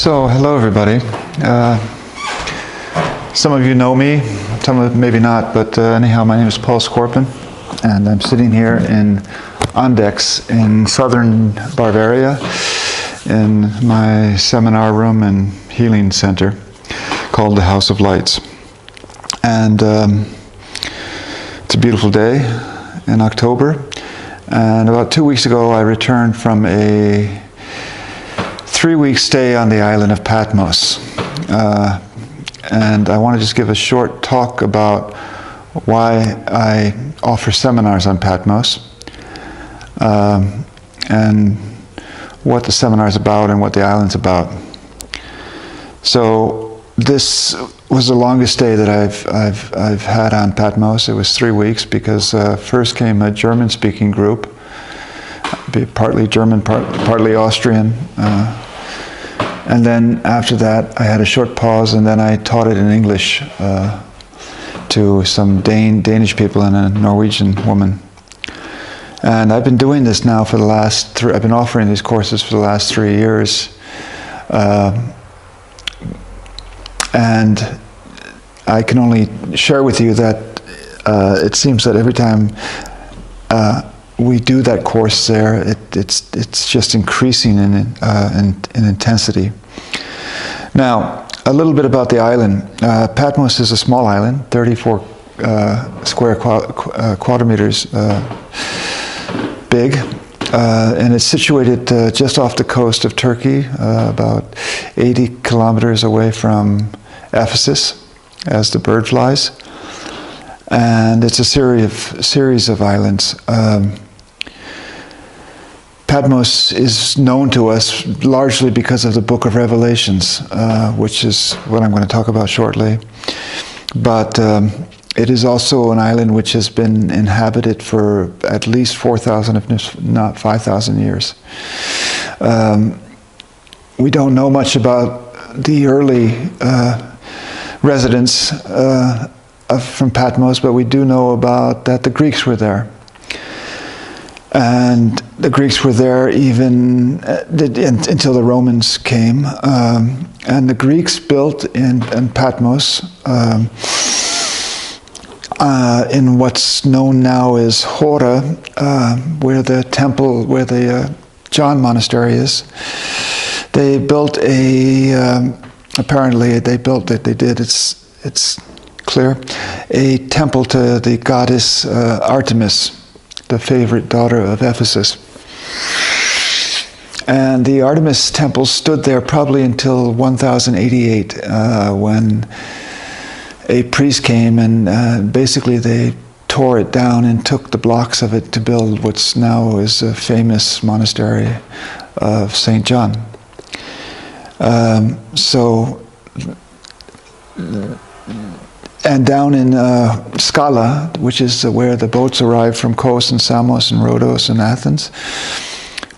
So, hello everybody. Some of you know me, some of maybe not, but anyhow, my name is Paul Scorpin, and I'm sitting here in Andechs in southern Bavaria in my seminar room and healing center called the House of Lights. And it's a beautiful day in October, and about 2 weeks ago I returned from a 3-week stay on the island of Patmos. And I want to just give a short talk about why I offer seminars on Patmos, and what the seminar is about and what the island's about. So this was the longest stay that I've had on Patmos. It was 3 weeks because first came a German-speaking group, partly German, partly Austrian. And then after that, I had a short pause, and then I taught it in English to some Danish people and a Norwegian woman. And I've been doing this now for the last I've been offering these courses for the last 3 years. And I can only share with you that it seems that every time we do that course there, it's just increasing in intensity. Now, a little bit about the island. Patmos is a small island, 34 square kilometers big, and it's situated just off the coast of Turkey, about 80 kilometers away from Ephesus, as the bird flies. And it's a series of islands. Patmos is known to us largely because of the Book of Revelations, which is what I'm going to talk about shortly. But it is also an island which has been inhabited for at least 4,000, if not 5,000 years. We don't know much about the early residents from Patmos, but we do know about that the Greeks were there. And the Greeks were there even until the Romans came. And the Greeks built in Patmos, in what's known now as Hora, where the temple, where the John Monastery is. They built apparently they built it, they did, it's clear, a temple to the goddess Artemis, the favorite daughter of Ephesus. And the Artemis temple stood there probably until 1088, when a priest came and basically they tore it down and took the blocks of it to build what's now is a famous monastery of St. John. And down in Skala, which is where the boats arrive from Kos and Samos and Rhodos and Athens,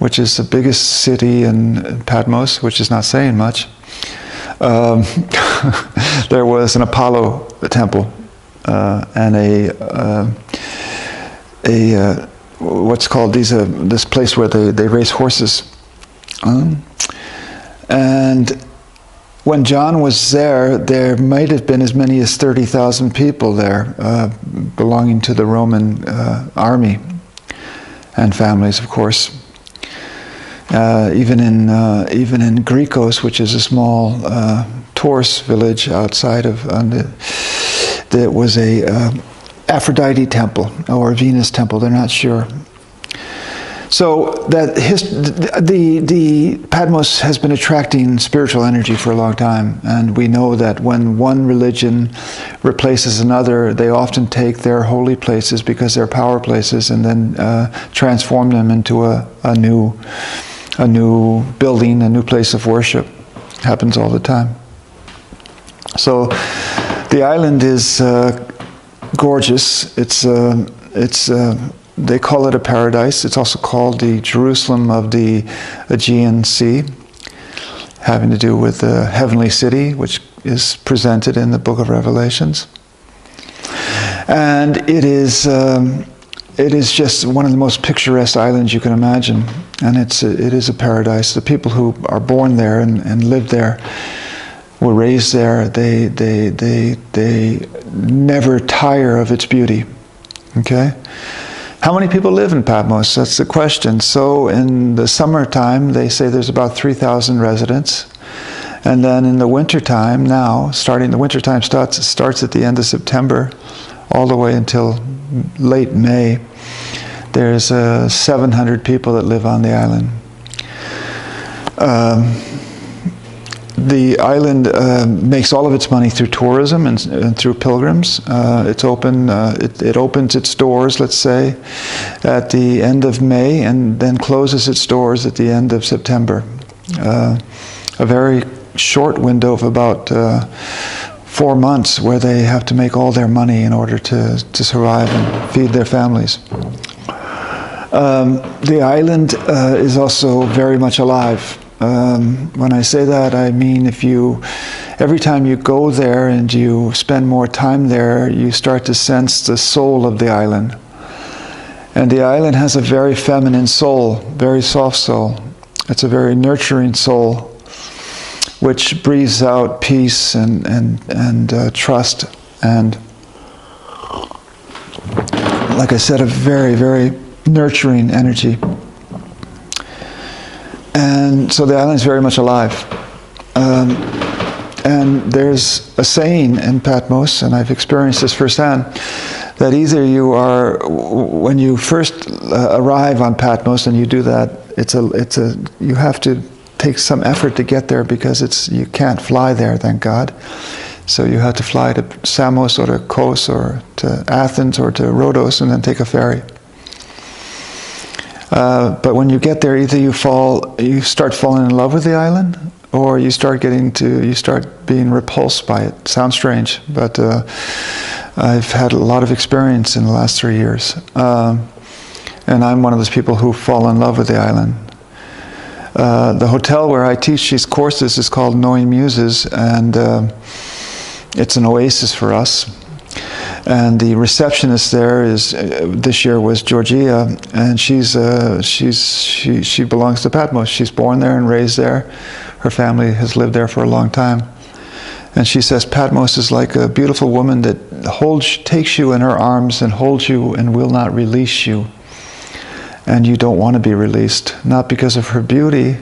which is the biggest city in Patmos, which is not saying much, there was an Apollo temple and what's called this place where they race horses. And when John was there, there might have been as many as 30,000 people there, belonging to the Roman army and families, of course. Even in Grikos, which is a small Taurus village outside of, there was a Aphrodite temple or Venus temple. They're not sure. So that the Patmos has been attracting spiritual energy for a long time, and we know that when one religion replaces another, they often take their holy places because they're power places, and then transform them into a new building, a new place of worship. It happens all the time. So the island is gorgeous. They call it a paradise. It's also called the Jerusalem of the Aegean Sea, having to do with the heavenly city, which is presented in the Book of Revelations. And it is just one of the most picturesque islands you can imagine. And it is a paradise. The people who are born there and live there, were raised there, they never tire of its beauty. Okay? How many people live in Patmos? That's the question. So in the summertime, they say there's about 3,000 residents. And then in the wintertime now, the wintertime starts at the end of September, all the way until late May, there's 700 people that live on the island. The island makes all of its money through tourism and through pilgrims. It opens its doors, let's say, at the end of May, and then closes its doors at the end of September. A very short window of about 4 months where they have to make all their money in order to survive and feed their families. The island is also very much alive. When I say that, I mean every time you go there and you spend more time there, you start to sense the soul of the island. And the island has a very feminine soul, very soft soul. It's a very nurturing soul, which breathes out peace and trust, and, like I said, a very, very nurturing energy. And so the island is very much alive. And there's a saying in Patmos, and I've experienced this firsthand, that either you are, when you first arrive on Patmos and you do that, you have to take some effort to get there, because you can't fly there, thank God. So you have to fly to Samos or to Kos or to Athens or to Rhodos and then take a ferry. But when you get there, either you start falling in love with the island, or you start being repulsed by it. Sounds strange, but I've had a lot of experience in the last 3 years. And I'm one of those people who fall in love with the island. The hotel where I teach these courses is called Knowing Muses, and it's an oasis for us. And the receptionist there this year was Georgia, and she belongs to Patmos. She's born there and raised there. Her family has lived there for a long time. And she says Patmos is like a beautiful woman that takes you in her arms and holds you and will not release you. And you don't want to be released, not because of her beauty,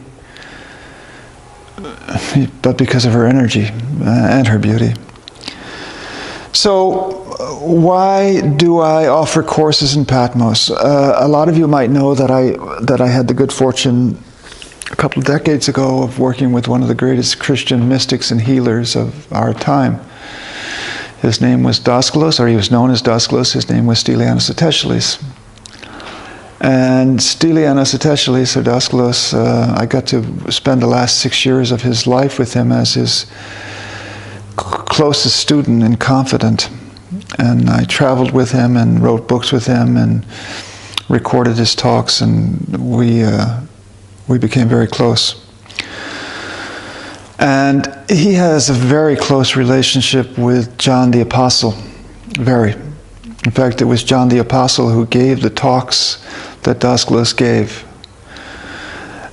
but because of her energy and her beauty. So why do I offer courses in Patmos? A lot of you might know that I had the good fortune a couple of decades ago of working with one of the greatest Christian mystics and healers of our time. His name was Daskalos, or he was known as Daskalos. His name was Stylianos Ateshlis. And Stylianos Ateshlis, or Daskalos, I got to spend the last 6 years of his life with him as his closest student and confidant. And I traveled with him and wrote books with him and recorded his talks, and we became very close. And he has a very close relationship with John the Apostle. Very. In fact, it was John the Apostle who gave the talks that Daskalos gave.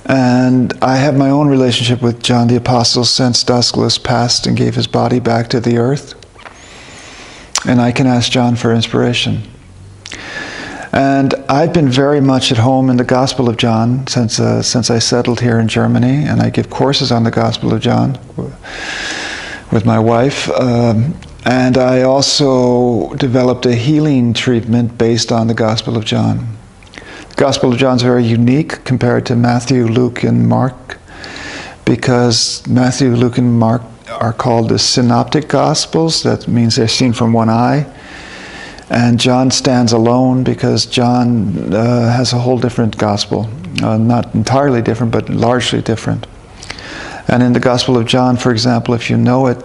And I have my own relationship with John the Apostle since Daskalos passed and gave his body back to the earth. And I can ask John for inspiration. And I've been very much at home in the Gospel of John since I settled here in Germany, and I give courses on the Gospel of John with my wife. And I also developed a healing treatment based on the Gospel of John. The Gospel of John is very unique compared to Matthew, Luke, and Mark, because Matthew, Luke, and Mark are called the synoptic Gospels. That means they're seen from one eye. And John stands alone because John has a whole different gospel. Not entirely different, but largely different. And in the Gospel of John, for example, if you know it,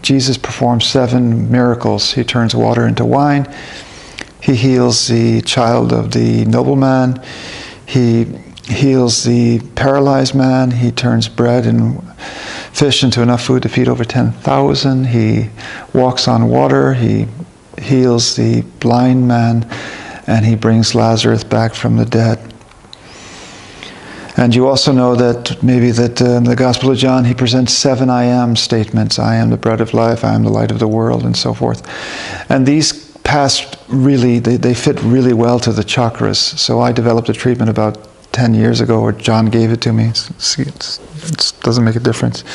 Jesus performs 7 miracles. He turns water into wine. He heals the child of the nobleman. He heals the paralyzed man. He turns bread and fish into enough food to feed over 10,000. He walks on water. He heals the blind man, and he brings Lazarus back from the dead. And you also know that maybe that in the Gospel of John, he presents 7 I am statements. I am the bread of life, I am the light of the world, and so forth. And these pass really, they fit really well to the chakras. So I developed a treatment about 10 years ago, or John gave it to me. It doesn't make a difference.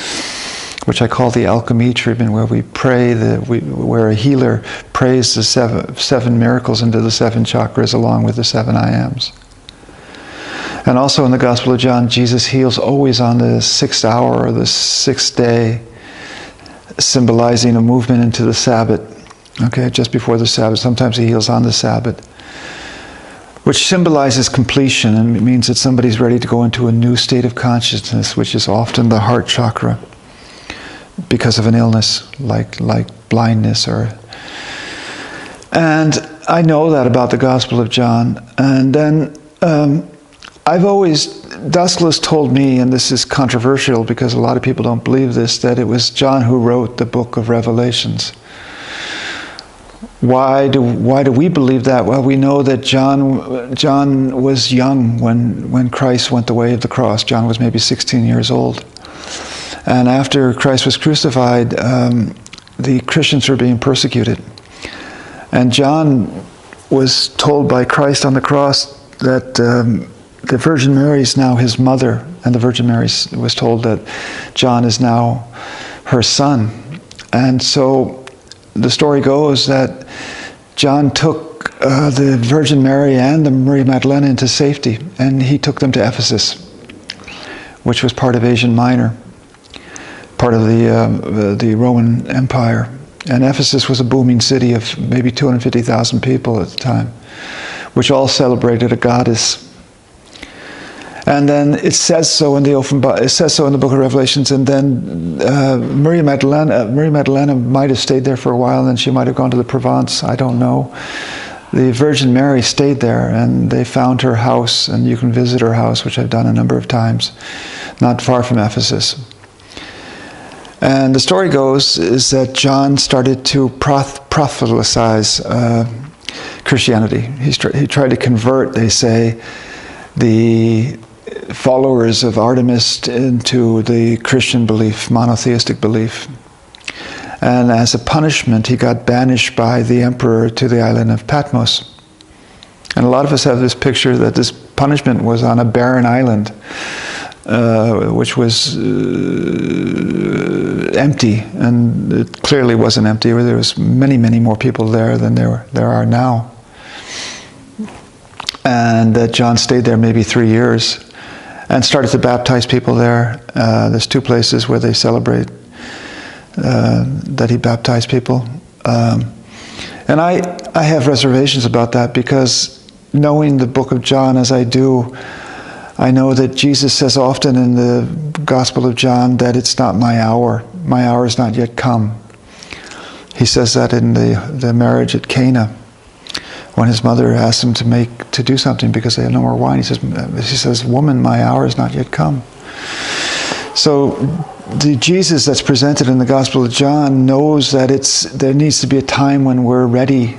Which I call the alchemy treatment, where we pray, where a healer prays the seven miracles into the 7 chakras along with the 7 I ams. And also in the Gospel of John, Jesus heals always on the 6th hour or the 6th day, symbolizing a movement into the Sabbath. Okay, just before the Sabbath. Sometimes he heals on the Sabbath, which symbolizes completion, and it means that somebody's ready to go into a new state of consciousness, which is often the heart chakra, because of an illness like blindness and I know that about the Gospel of John. And then Dascalos told me, and this is controversial because a lot of people don't believe this, that it was John who wrote the book of Revelations. Why do we believe that? Well, we know that John was young when Christ went the way of the cross. John was maybe 16 years old. And after Christ was crucified, the Christians were being persecuted. And John was told by Christ on the cross that the Virgin Mary is now his mother, and the Virgin Mary was told that John is now her son. And so the story goes that John took the Virgin Mary and the Maria Magdalena into safety, and he took them to Ephesus, which was part of Asia Minor, part of the Roman Empire. And Ephesus was a booming city of maybe 250,000 people at the time, which all celebrated a goddess. And then it says so in the book of Revelations. And then Maria Magdalena might have stayed there for a while, and then she might have gone to the Provence. I don't know. The Virgin Mary stayed there, and they found her house, and you can visit her house, which I've done a number of times, not far from Ephesus. And the story goes is that John started to proselytize Christianity. He tried to convert, they say, the followers of Artemis into the Christian belief, monotheistic belief. And as a punishment, he got banished by the emperor to the island of Patmos. And a lot of us have this picture that this punishment was on a barren island, which was empty, and it clearly wasn't empty. There was many, many more people there than there are now. And that John stayed there maybe 3 years and started to baptize people there. There's 2 places where they celebrate that he baptized people. And I have reservations about that, because knowing the book of John as I do, I know that Jesus says often in the Gospel of John that it's not my hour. My hour is not yet come. He says that in the marriage at Cana, when his mother asked him to do something because they had no more wine. He says, "Woman, my hour is not yet come." So the Jesus that's presented in the Gospel of John knows that there needs to be a time when we're ready,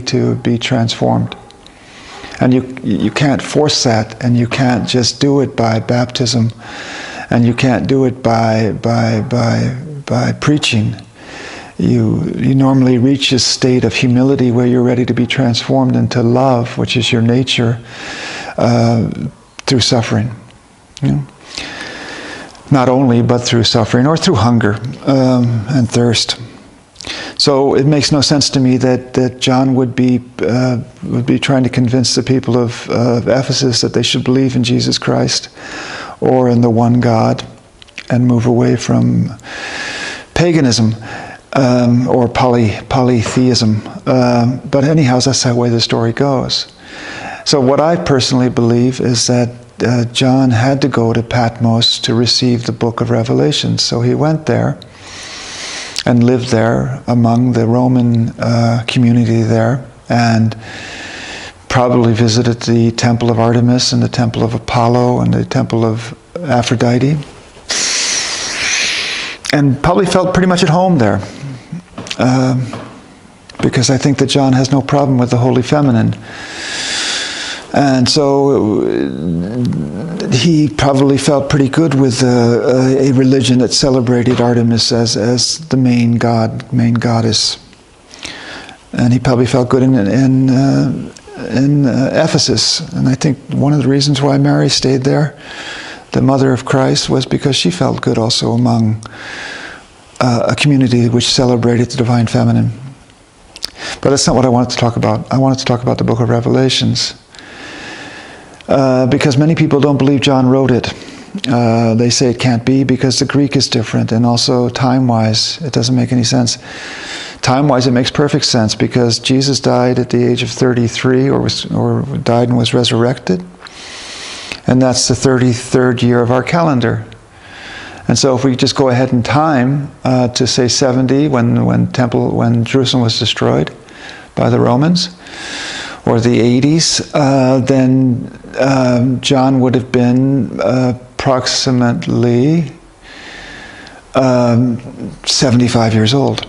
to be transformed. And you can't force that, and you can't just do it by baptism, and you can't do it by preaching. You normally reach a state of humility where you're ready to be transformed into love, which is your nature, through suffering. You know? Not only, but through suffering, or through hunger and thirst. So it makes no sense to me that John would be trying to convince the people of Ephesus that they should believe in Jesus Christ or in the one God and move away from paganism or polytheism. But anyhow, that's the way the story goes. So what I personally believe is that John had to go to Patmos to receive the book of Revelation. So he went there and lived there among the Roman community there, and probably visited the temple of Artemis and the temple of Apollo and the temple of Aphrodite, and probably felt pretty much at home there, because I think that John has no problem with the Holy Feminine. And so he probably felt pretty good with a religion that celebrated Artemis as the main goddess. And he probably felt good in Ephesus. And I think one of the reasons why Mary stayed there, the mother of Christ, was because she felt good also among a community which celebrated the divine feminine. But that's not what I wanted to talk about. I wanted to talk about the book of Revelations. Because many people don't believe John wrote it. They say it can't be because the Greek is different, and also time-wise it doesn't make any sense. Time-wise it makes perfect sense because Jesus died at the age of 33 or died and was resurrected, and that's the 33rd year of our calendar. And so if we just go ahead in time to say 70 when Jerusalem was destroyed by the Romans, or the 80s, then John would have been approximately 75 years old,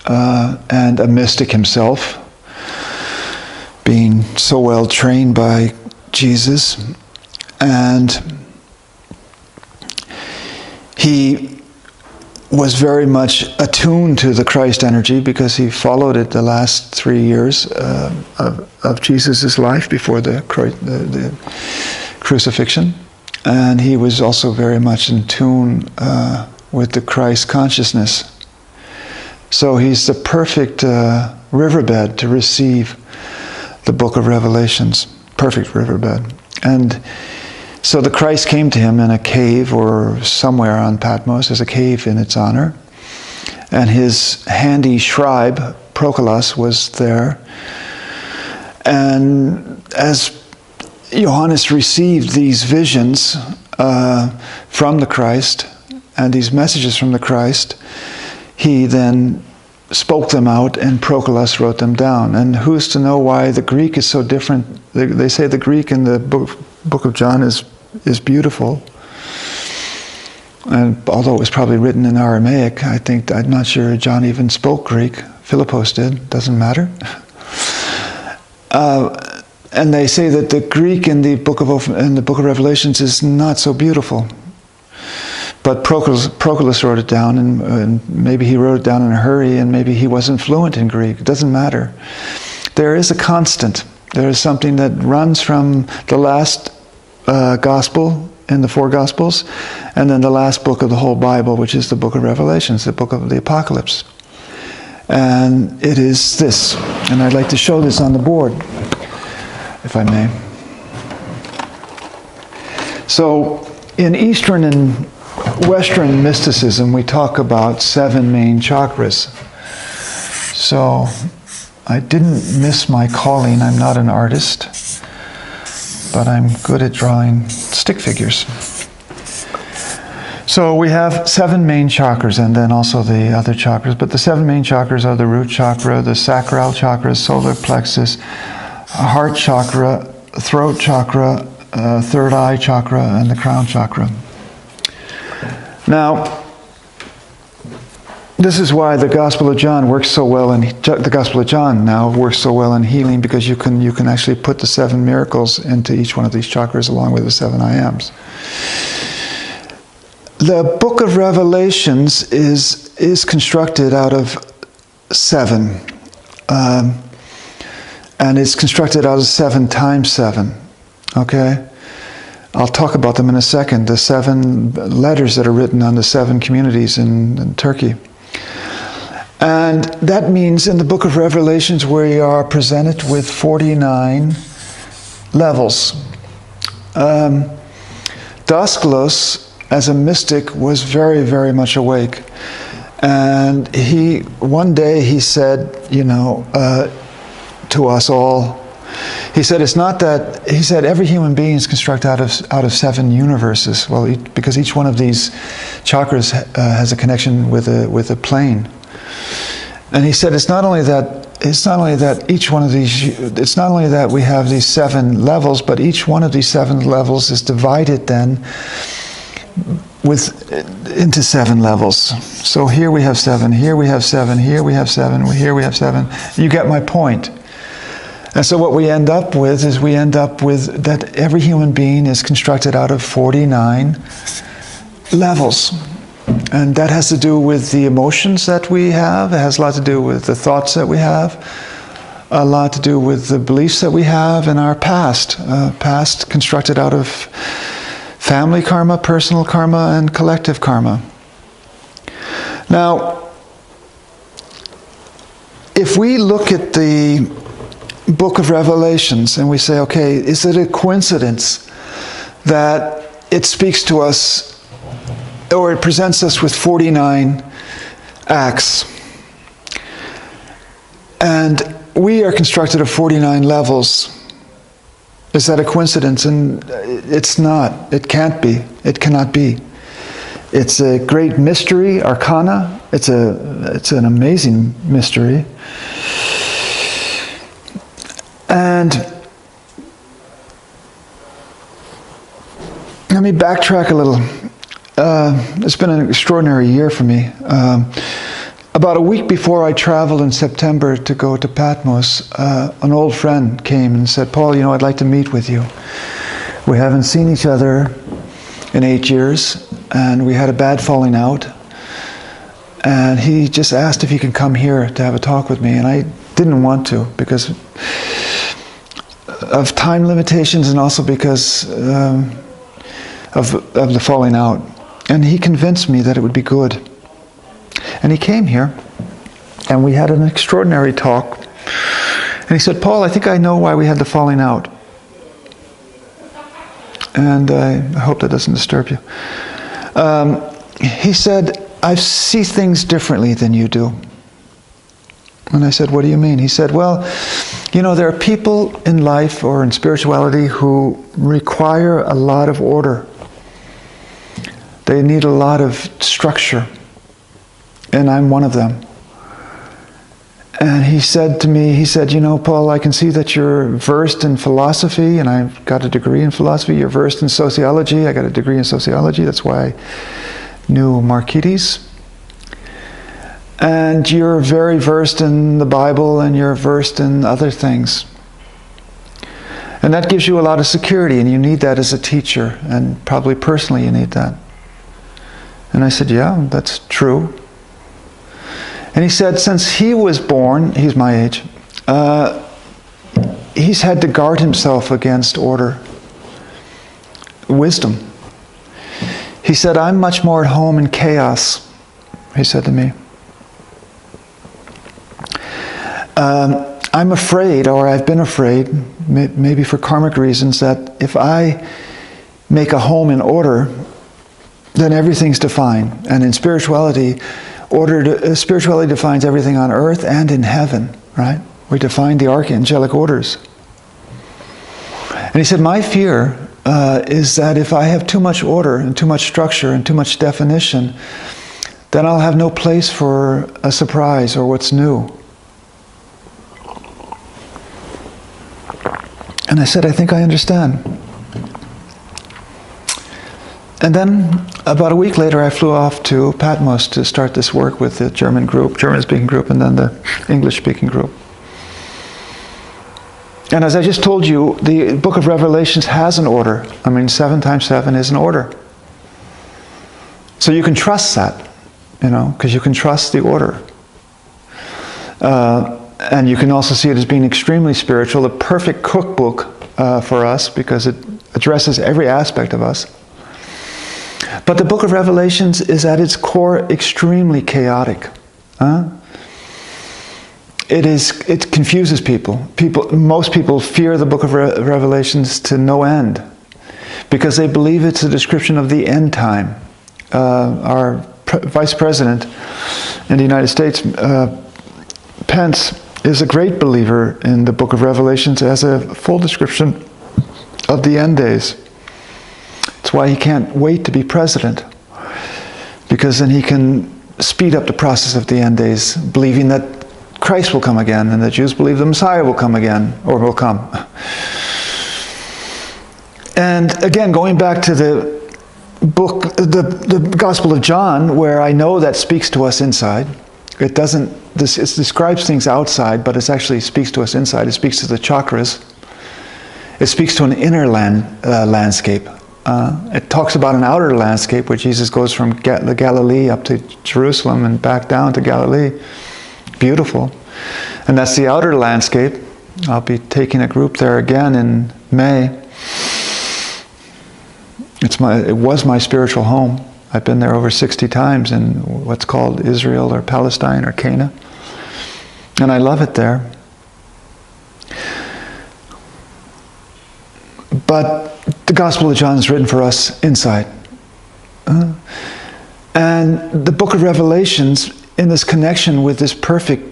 and a mystic himself, being so well trained by Jesus, and he was very much attuned to the Christ energy because he followed it the last 3 years of Jesus' life before the crucifixion. And he was also very much in tune with the Christ consciousness. So he's the perfect riverbed to receive the book of Revelations. Perfect riverbed. And so the Christ came to him in a cave or somewhere on Patmos. There's a cave in its honor. And his handy scribe, Prochorus, was there. And as Johannes received these visions from the Christ and these messages from the Christ, he then spoke them out and Prochorus wrote them down. And who's to know why the Greek is so different? They say the Greek in the book of John is beautiful, and although it was probably written in Aramaic, I'm not sure John even spoke Greek. Philippos did. Doesn't matter. And they say that the Greek in the book of Revelations is not so beautiful. But Prochorus wrote it down, and maybe he wrote it down in a hurry, and maybe he wasn't fluent in Greek. It doesn't matter. There is a constant. There is something that runs from the last gospel in the 4 Gospels, and then the last book of the whole Bible, which is the book of Revelations, the book of the Apocalypse. And it is this. And I'd like to show this on the board, if I may. So, in Eastern and Western mysticism, we talk about 7 main chakras. So, I didn't miss my calling. I'm not an artist, but I'm good at drawing stick figures. So we have 7 main chakras and then also the other chakras, but the 7 main chakras are the root chakra, the sacral chakra, solar plexus, heart chakra, throat chakra, third eye chakra, and the crown chakra. Now, this is why the Gospel of John works so well, and the Gospel of John now works so well in healing, because you can actually put the 7 miracles into each one of these chakras along with the 7 I ams. The book of Revelations is constructed out of 7, and it's constructed out of 7 times 7. Okay. I'll talk about them in a second. The 7 letters that are written on the 7 communities in Turkey. And that means in the book of Revelations we are presented with 49 levels. Daskalos, as a mystic, was very, very much awake. And one day he said, to us all, he said, every human being is constructed out of 7 universes. Well, because each one of these chakras has a connection with a plane. And he said, it's not only that we have these 7 levels, but each one of these 7 levels is divided then into 7 levels. So here we have 7, here we have 7, here we have 7, here we have 7. You get my point. And so what we end up with is that every human being is constructed out of 49 levels. And that has to do with the emotions that we have. It has a lot to do with the thoughts that we have. A lot to do with the beliefs that we have in our past. Past constructed out of family karma, personal karma, and collective karma. Now, if we look at the Book of Revelations and we say, okay, is it a coincidence that it speaks to us, or it presents us with 49 acts, and we are constructed of 49 levels? Is that a coincidence? And it's not. It can't be. It cannot be. It's a great mystery, arcana. It's an amazing mystery. And let me backtrack a little. It's been an extraordinary year for me. About a week before I traveled in September to go to Patmos, an old friend came and said, "Paul, I'd like to meet with you. We haven't seen each other in 8 years, and we had a bad falling out. And he just asked if he could come here to have a talk with me." And I didn't want to because of time limitations and also because of the falling out. And he convinced me that it would be good. And he came here, and we had an extraordinary talk. And he said, "Paul, I think I know why we had the falling out." And I hope that doesn't disturb you. He said, "I see things differently than you do." And I said, "What do you mean?" He said, "Well, there are people in life or in spirituality who require a lot of order. They need a lot of structure. And I'm one of them." And he said to me, "Paul, I can see that you're versed in philosophy, and I've got a degree in philosophy. You're versed in sociology. I got a degree in sociology. That's why I knew Markides. And you're very versed in the Bible, and you're versed in other things. And that gives you a lot of security, and you need that as a teacher, and probably personally you need that." And I said, "Yeah, that's true." And he said, since he was born, he's my age, he's had to guard himself against order, wisdom. He said, "I'm much more at home in chaos," he said to me. "I'm afraid, or I've been afraid, maybe for karmic reasons, that if I make a home in order, then everything's defined. And in spirituality, spirituality defines everything on earth and in heaven, right? We define the archangelic orders." And he said, "My fear is that if I have too much order and too much structure and too much definition, then I'll have no place for a surprise or what's new." And I said, "I think I understand." And then about a week later, I flew off to Patmos to start this work with the German-speaking group, and then the English-speaking group. And as I just told you, the Book of Revelations has an order. 7 times 7 is an order. So you can trust that, because you can trust the order. And you can also see it as being extremely spiritual, the perfect cookbook for us, because it addresses every aspect of us. But the Book of Revelations is at its core extremely chaotic. It confuses people. Most people fear the Book of Revelations to no end because they believe it's a description of the end time. Our Vice President in the United States, Pence, is a great believer in the Book of Revelations as a full description of the end days. That's why he can't wait to be president, because then he can speed up the process of the end days, believing that Christ will come again, and the Jews believe the Messiah will come again, or will come. And again, going back to the book, the Gospel of John, where I know that speaks to us inside, It doesn't, it describes things outside, but it actually speaks to us inside. It speaks to the chakras. It speaks to an inner landscape. It talks about an outer landscape where Jesus goes from Galilee up to Jerusalem and back down to Galilee. Beautiful. And that's the outer landscape. I'll be taking a group there again in May. It was my spiritual home. I've been there over 60 times in what's called Israel or Palestine or Cana. And I love it there. But the Gospel of John is written for us inside. And the book of Revelations, in this connection with this perfection,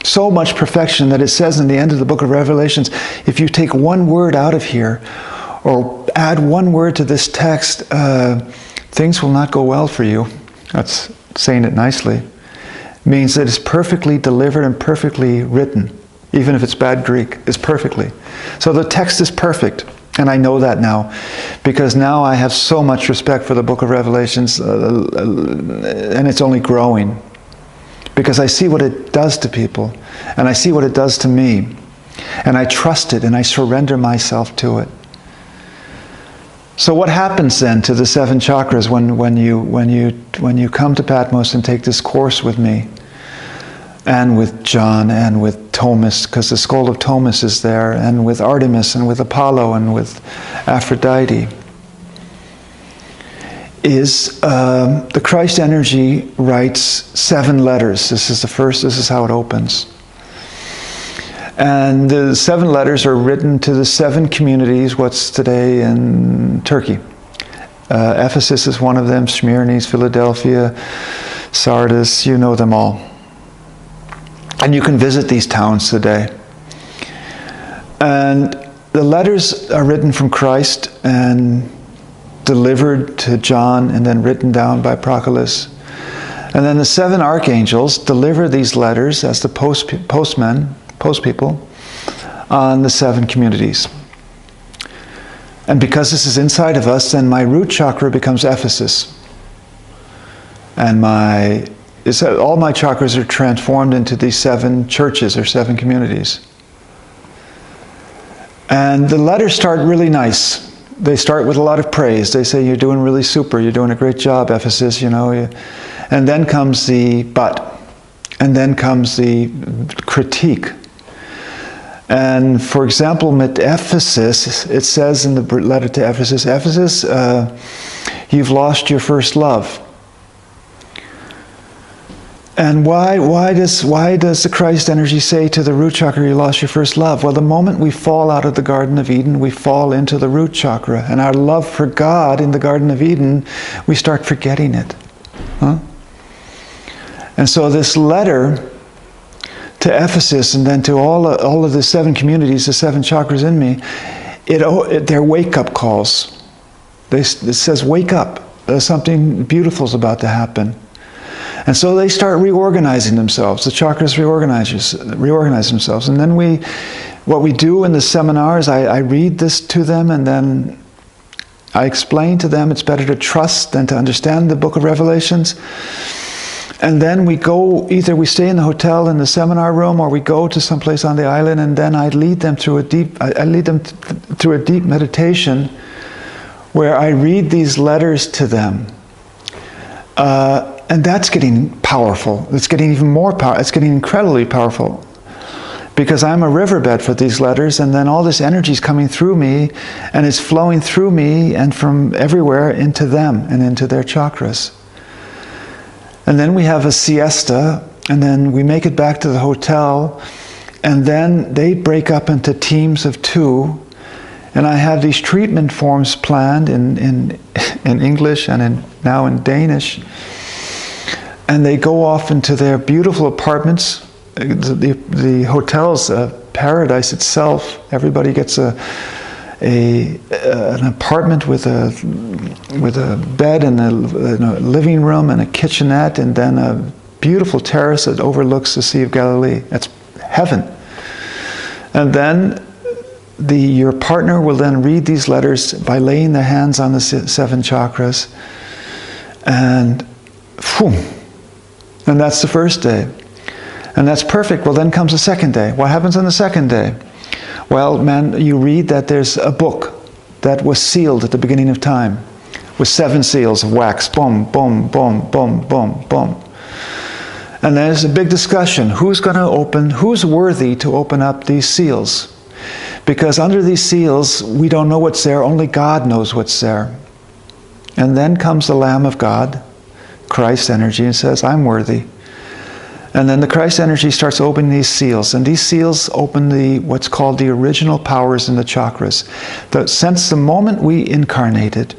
so much perfection that it says in the end of the book of Revelations, if you take one word out of here, or add one word to this text, things will not go well for you. That's saying it nicely. It means that it's perfectly delivered and perfectly written. Even if it's bad Greek, it's perfectly. So the text is perfect. And I know that now. Because now I have so much respect for the book of Revelations. And it's only growing. Because I see what it does to people. And I see what it does to me. And I trust it and I surrender myself to it. So what happens then to the 7 chakras when you come to Patmos and take this course with me, and with John and with Thomas, because the skull of Thomas is there, and with Artemis and with Apollo and with Aphrodite, is the Christ energy writes 7 letters. This is the first. This is how it opens. And the 7 letters are written to the 7 communities, what's today in Turkey. Ephesus is one of them, Smyrna, Philadelphia, Sardis, you know them all. And you can visit these towns today. And the letters are written from Christ and delivered to John and then written down by Proclus. And then the 7 archangels deliver these letters as the post people on the 7 communities. And because this is inside of us, then my root chakra becomes Ephesus. And all my chakras are transformed into these 7 churches or 7 communities. And the letters start really nice. They start with a lot of praise. They say, you're doing really super. You're doing a great job, Ephesus, you know. And then comes the but. And then comes the critique. And for example, at Ephesus, it says in the letter to Ephesus, Ephesus, you've lost your first love. And why does the Christ energy say to the root chakra, you lost your first love? Well, the moment we fall out of the Garden of Eden, we fall into the root chakra. And our love for God in the Garden of Eden, we start forgetting it. And so this letter to Ephesus and then to all of the 7 communities, the 7 chakras in me, they're wake-up calls. It says, wake up. Something beautiful is about to happen. And so they start reorganizing themselves. The chakras reorganize themselves. And then what we do in the seminars, I read this to them and then I explain to them it's better to trust than to understand the book of Revelations. And then we go, either we stay in the hotel in the seminar room or we go to someplace on the island, and then I lead them through a deep meditation where I read these letters to them. And that's getting powerful. It's getting even more powerful. It's getting incredibly powerful. Because I'm a riverbed for these letters, and then all this energy is coming through me, and it's flowing through me and from everywhere into them and into their chakras. And then we have a siesta, and then we make it back to the hotel, and then they break up into teams of 2, and I have these treatment forms planned in English and now in Danish. And they go off into their beautiful apartments. The hotel's paradise itself. Everybody gets an apartment with a bed and a living room and a kitchenette, and then a beautiful terrace that overlooks the Sea of Galilee. That's heaven. And then your partner will then read these letters by laying their hands on the 7 chakras. And phew, and that's the first day. And that's perfect. Well, then comes the second day. What happens on the second day? Well, man, you read that there's a book that was sealed at the beginning of time with 7 seals of wax. Boom, boom, boom, boom, boom, boom. And there's a big discussion. Who's worthy to open up these seals? Because under these seals, we don't know what's there. Only God knows what's there. And then comes the Lamb of God, Christ energy, and says, I'm worthy. And then the Christ energy starts opening these seals. And these seals open what's called the original powers in the chakras. Since the moment we incarnated,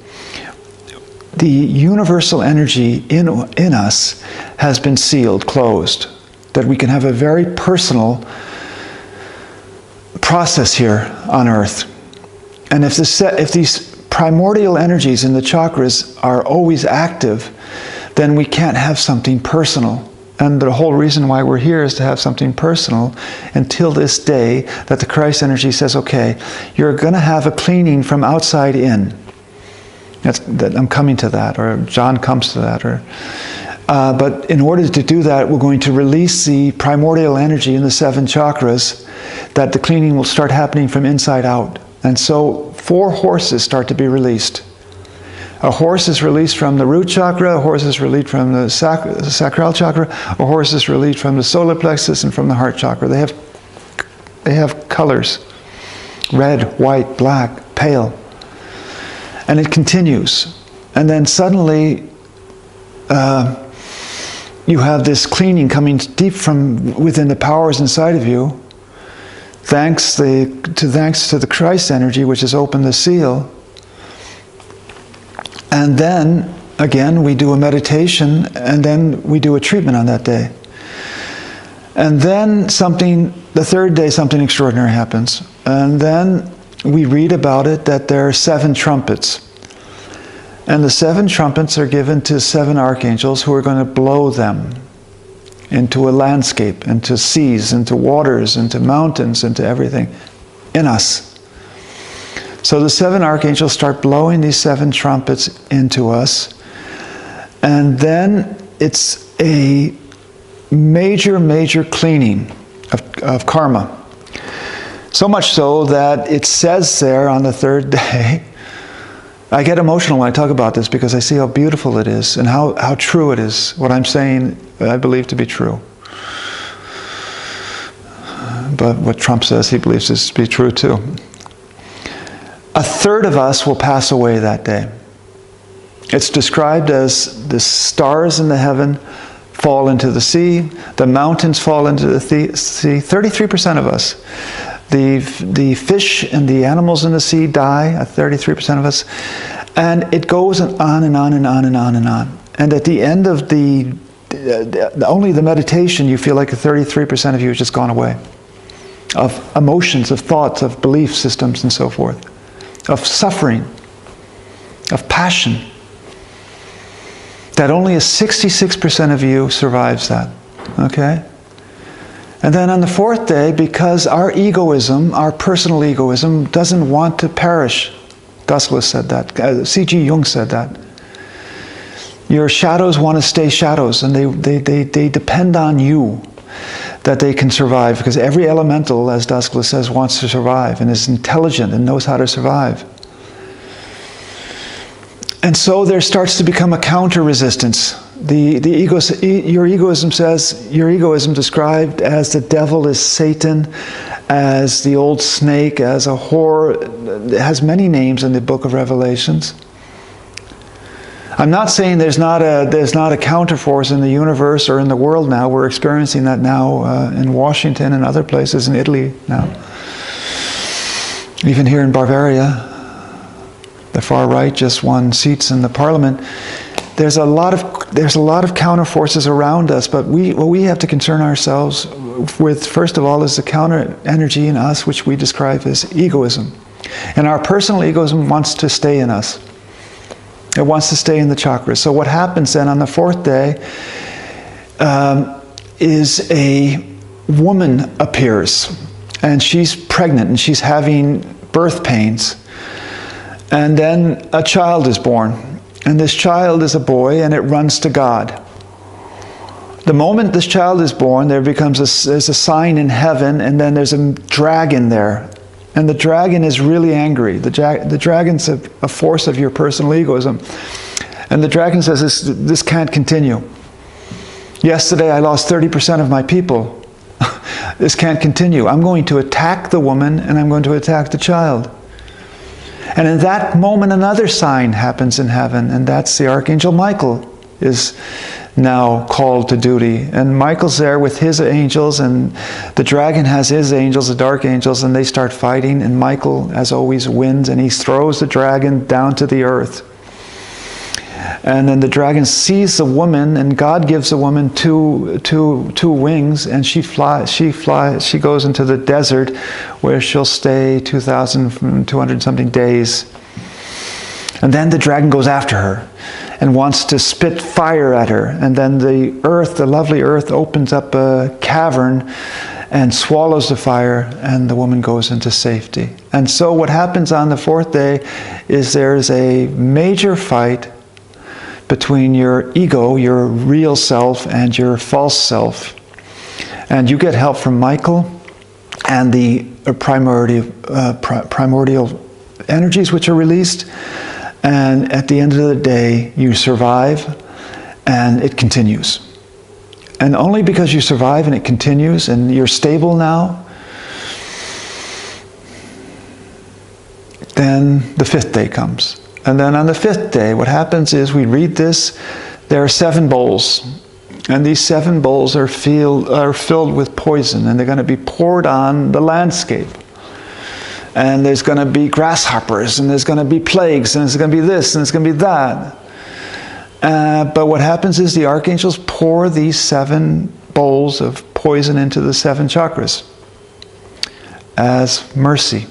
the universal energy in us has been sealed, closed. That we can have a very personal process here on earth. And if these primordial energies in the chakras are always active, then we can't have something personal. And the whole reason why we're here is to have something personal until this day that the Christ energy says, okay, you're going to have a cleaning from outside in. I'm coming to that, or John comes to that. But in order to do that, we're going to release the primordial energy in the 7 chakras, that the cleaning will start happening from inside out. And so 4 horses start to be released. A horse is released from the root chakra, a horse is released from the sacral chakra, a horse is released from the solar plexus and from the heart chakra. They have colors: red, white, black, pale. And it continues. And then suddenly you have this cleaning coming deep from within the powers inside of you, thanks to the Christ energy, which has opened the seal. And then, again, we do a meditation, and then we do a treatment on that day. And then the third day, something extraordinary happens. And then we read about it that there are 7 trumpets. And the 7 trumpets are given to 7 archangels who are going to blow them into a landscape, into seas, into waters, into mountains, into everything in us. So the 7 archangels start blowing these 7 trumpets into us. And then it's a major, major cleaning of karma. So much so that it says there on the 3rd day, I get emotional when I talk about this because I see how beautiful it is and how true it is. What I'm saying, I believe to be true. But what Trump says, he believes this to be true too. 1/3 of us will pass away that day. It's described as the stars in the heaven fall into the sea, the mountains fall into the sea. 33% of us. The fish and the animals in the sea die, 33% of us. And it goes on and on and on and on and on. And at the end of only the meditation, you feel like 33% of you has just gone away. Of emotions, of thoughts, of belief systems and so forth. Of suffering, of passion. That only 66% of you survives that. Okay? And then on the 4th day, because our egoism, our personal egoism, doesn't want to perish. Douglas said that. C.G. Jung said that. Your shadows want to stay shadows, and they depend on you that they can survive, because every elemental, as Douglas says, wants to survive and is intelligent and knows how to survive. And so there starts to become a counter-resistance. Your egoism described as the devil, as Satan, as the old snake, as a whore. It has many names in the book of Revelations. I'm not saying there's not a counterforce in the universe or in the world now. We're experiencing that now in Washington and other places, in Italy now. Even here in Bavaria, the far right just won seats in the parliament. There's a lot of counter-forces around us, but what we have to concern ourselves with, first of all, is the counter energy in us, which we describe as egoism. And our personal egoism wants to stay in us. It wants to stay in the chakras. So what happens then on the 4th day is a woman appears, and she's pregnant, and she's having birth pains. And then a child is born. And this child is a boy, and it runs to God. The moment this child is born, there's a sign in heaven, and then there's a dragon there. And the dragon is really angry. The dragon's a force of your personal egoism. And the dragon says, this can't continue. Yesterday I lost 30% of my people. This can't continue. I'm going to attack the woman, and I'm going to attack the child. And in that moment, another sign happens in heaven, and that's the Archangel Michael is now called to duty. And Michael's there with his angels, and the dragon has his angels, the dark angels, and they start fighting, and Michael, as always, wins, and he throws the dragon down to the earth. And then the dragon sees the woman, and God gives the woman two wings, and she goes into the desert where she'll stay 2,200 something days. And then the dragon goes after her and wants to spit fire at her. And then the earth, the lovely earth, opens up a cavern and swallows the fire, and the woman goes into safety. And so what happens on the fourth day is there's a major fight between your ego, your real self, and your false self. And you get help from Michael and the primordial energies which are released. And at the end of the day, you survive, and it continues. And only because you survive and it continues, and you're stable now, then the fifth day comes. And then on the fifth day, what happens is we read this, there are 7 bowls. And these 7 bowls are filled with poison, and they're going to be poured on the landscape. And there's going to be grasshoppers, and there's going to be plagues, and there's going to be this, and there's going to be that. But what happens is the archangels pour these 7 bowls of poison into the 7 chakras as mercy.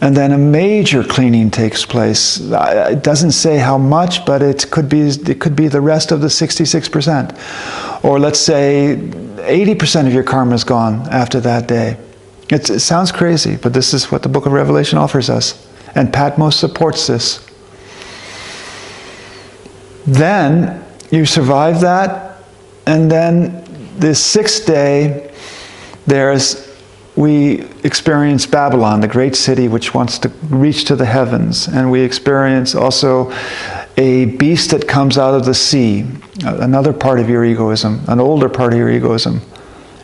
And then a major cleaning takes place. It doesn't say how much, but it could be the rest of the 66%. Or let's say 80% of your karma is gone after that day. It sounds crazy, but this is what the Book of Revelation offers us. And Patmos supports this. Then you survive that, and then the 6th day, we experience Babylon, the great city which wants to reach to the heavens. And we experience also a beast that comes out of the sea, another part of your egoism, an older part of your egoism,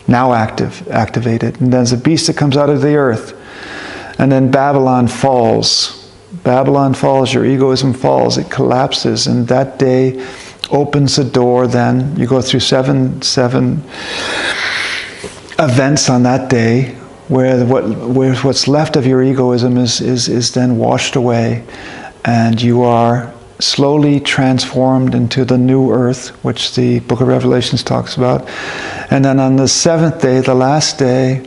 now activated. And there's a beast that comes out of the earth. And then Babylon falls. Babylon falls, your egoism falls, it collapses. And that day opens the door then. You go through seven events on that day, where what's left of your egoism is then washed away, and you are slowly transformed into the new earth, which the Book of Revelations talks about. And then on the 7th day, the last day,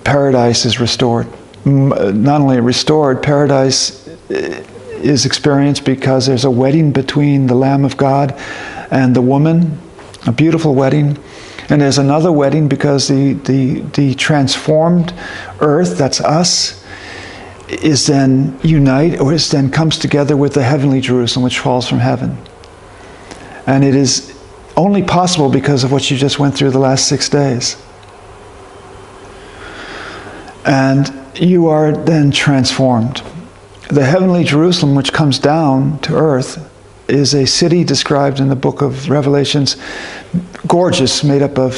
paradise is restored. Not only restored, paradise is experienced because there's a wedding between the Lamb of God and the woman, a beautiful wedding. And there's another wedding because the transformed earth, that's us, is then comes together with the heavenly Jerusalem, which falls from heaven. And it is only possible because of what you just went through the last 6 days. And you are then transformed. The heavenly Jerusalem, which comes down to earth, is a city described in the Book of Revelations, gorgeous, made up of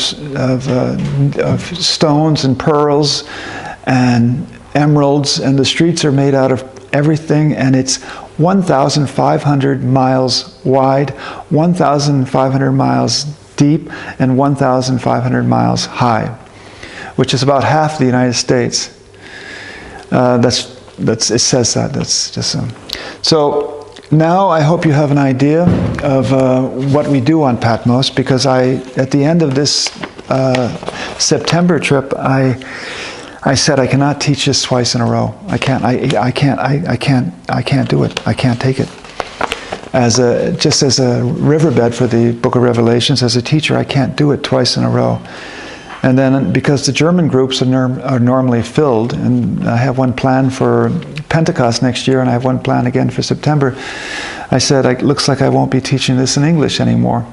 stones and pearls and emeralds, and the streets are made out of everything, and it's 1,500 miles wide, 1,500 miles deep, and 1,500 miles high, which is about half the United States. It says that. That's just so. Now I hope you have an idea of what we do on Patmos, because at the end of this September trip, I said I cannot teach this twice in a row. I can't do it. I can't take it. Just as a riverbed for the Book of Revelations, as a teacher, I can't do it twice in a row. And then, because the German groups are normally filled, and I have one planned for Pentecost next year, and I have one planned again for September, I said, it looks like I won't be teaching this in English anymore.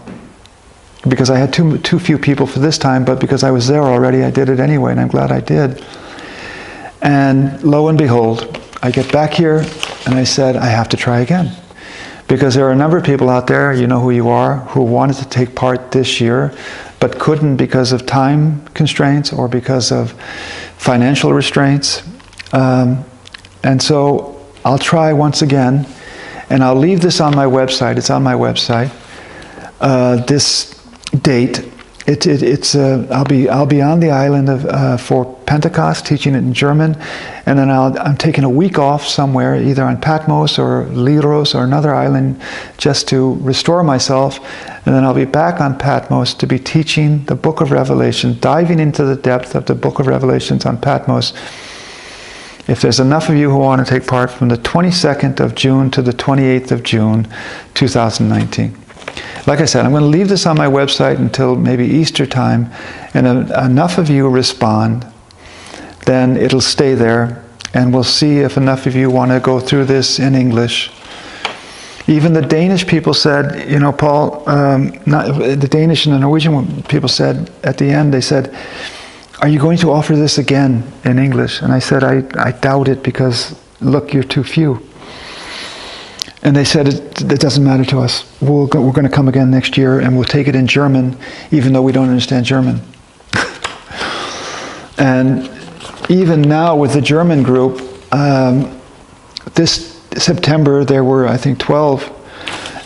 Because I had too few people for this time, but because I was there already, I did it anyway, and I'm glad I did. And lo and behold, I get back here, and I said, I have to try again. Because there are a number of people out there, you know who you are, who wanted to take part this year, but couldn't because of time constraints or because of financial restraints. And so I'll try once again, and I'll leave this on my website. It's on my website. This date. I'll be on the island for Pentecost, teaching it in German, and then I'm taking a week off somewhere, either on Patmos or Leros or another island, just to restore myself, and then I'll be back on Patmos to be teaching the Book of Revelation, diving into the depth of the Book of Revelations on Patmos. If there's enough of you who want to take part, from the 22nd of June to the 28th of June, 2019. Like I said, I'm going to leave this on my website until maybe Easter time, and enough of you respond, then it'll stay there, and we'll see if enough of you want to go through this in English. Even the Danish people said, you know, Paul, the Danish and the Norwegian people said at the end, they said, are you going to offer this again in English? And I said, I doubt it, because look, you're too few. And they said, it doesn't matter to us. We're going to come again next year, and we'll take it in German, even though we don't understand German. And even now with the German group, this September there were, I think, 12,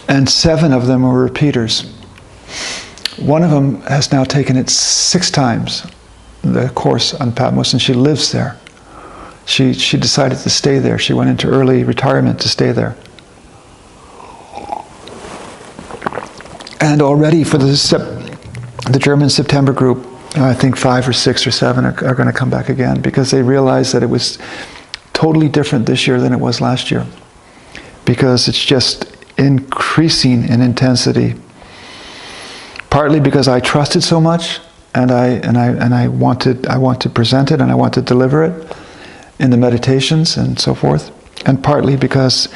and 7 of them were repeaters. One of them has now taken it 6 times, the course on Patmos, and she lives there. She decided to stay there. She went into early retirement to stay there. And already for the German September group, I think 5 or 6 or 7 are going to come back again, because they realized that it was totally different this year than it was last year, because it's just increasing in intensity. Partly because I trust it so much, and I want to present it, and I want to deliver it in the meditations and so forth, and partly because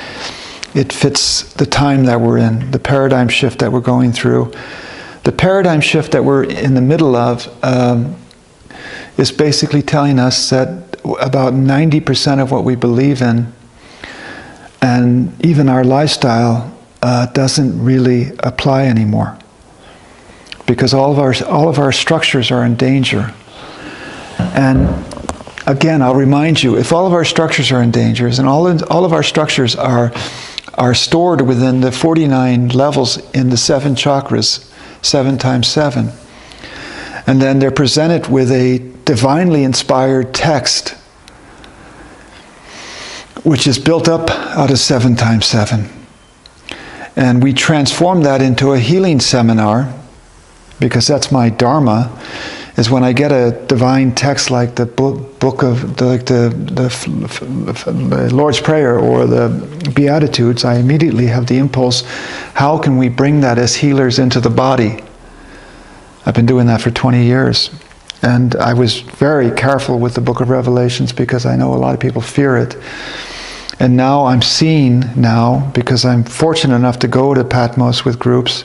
it fits the time that we're in, the paradigm shift that we're going through. The paradigm shift that we're in the middle of is basically telling us that about 90% of what we believe in, and even our lifestyle, doesn't really apply anymore, because all of our structures are in danger. And again, I'll remind you, if all of our structures are in danger, and all of our structures are stored within the 49 levels in the 7 chakras, 7 times 7. And then they're presented with a divinely inspired text, which is built up out of 7 times 7. And we transform that into a healing seminar, because that's my dharma, is when I get a divine text like the book of the Lord's Prayer or the Beatitudes, I immediately have the impulse, how can we bring that as healers into the body? I've been doing that for 20 years. And I was very careful with the Book of Revelations, because I know a lot of people fear it. And now I'm seeing, because I'm fortunate enough to go to Patmos with groups,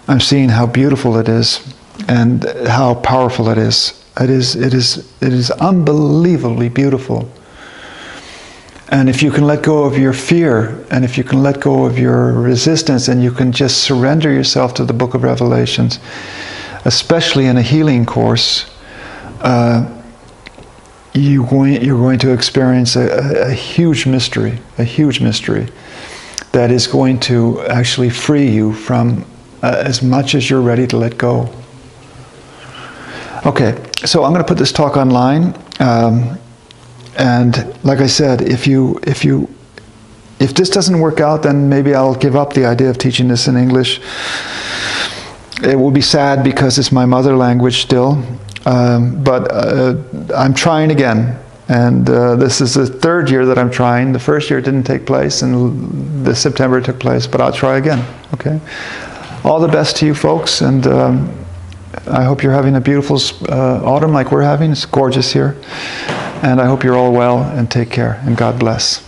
I'm seeing how beautiful it is, and how powerful it is. It is unbelievably beautiful. And if you can let go of your fear, and if you can let go of your resistance, and you can just surrender yourself to the Book of Revelations, especially in a healing course, you're going to experience a huge mystery, that is going to actually free you from as much as you're ready to let go. Okay, so I'm going to put this talk online, and like I said, if this doesn't work out, then maybe I'll give up the idea of teaching this in English. It will be sad, because it's my mother language still, but I'm trying again, and this is the 3rd year that I'm trying. The first year didn't take place, and this September it took place, but I'll try again. Okay, all the best to you folks, and I hope you're having a beautiful autumn like we're having. It's gorgeous here. And I hope you're all well, and take care, and God bless.